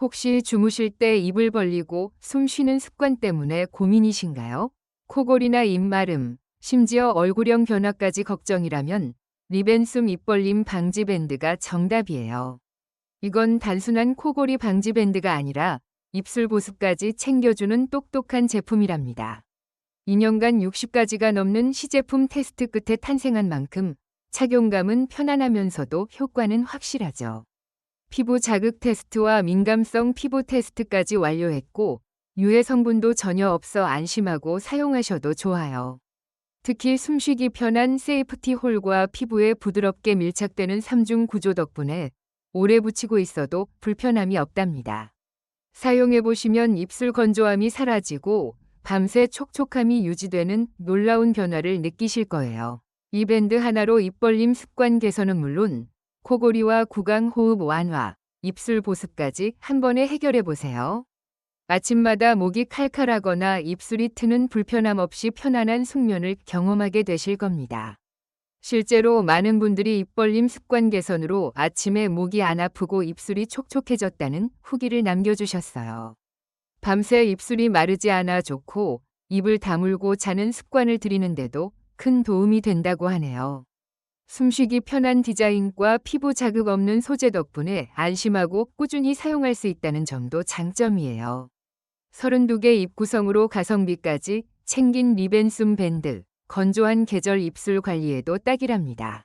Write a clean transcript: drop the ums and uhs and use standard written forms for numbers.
혹시 주무실 때 입을 벌리고 숨 쉬는 습관 때문에 고민이신가요? 코골이나 입마름, 심지어 얼굴형 변화까지 걱정이라면 리벤숨 입벌림 방지 밴드가 정답이에요. 이건 단순한 코골이 방지 밴드가 아니라 입술 보습까지 챙겨주는 똑똑한 제품이랍니다. 2년간 60가지가 넘는 시제품 테스트 끝에 탄생한 만큼 착용감은 편안하면서도 효과는 확실하죠. 피부 자극 테스트와 민감성 피부 테스트까지 완료했고 유해 성분도 전혀 없어 안심하고 사용하셔도 좋아요. 특히 숨쉬기 편한 세이프티 홀과 피부에 부드럽게 밀착되는 3중 구조 덕분에 오래 붙이고 있어도 불편함이 없답니다. 사용해보시면 입술 건조함이 사라지고 밤새 촉촉함이 유지되는 놀라운 변화를 느끼실 거예요. 이 밴드 하나로 입벌림 습관 개선은 물론 코골이와 구강 호흡 완화, 입술 보습까지 한 번에 해결해보세요. 아침마다 목이 칼칼하거나 입술이 트는 불편함 없이 편안한 숙면을 경험하게 되실 겁니다. 실제로 많은 분들이 입벌림 습관 개선으로 아침에 목이 안 아프고 입술이 촉촉해졌다는 후기를 남겨주셨어요. 밤새 입술이 마르지 않아 좋고 입을 다물고 자는 습관을 들이는데도 큰 도움이 된다고 하네요. 숨쉬기 편한 디자인과 피부 자극 없는 소재 덕분에 안심하고 꾸준히 사용할 수 있다는 점도 장점이에요. 32개 입 구성으로 가성비까지 챙긴 리벤숨 밴드, 건조한 계절 입술 관리에도 딱이랍니다.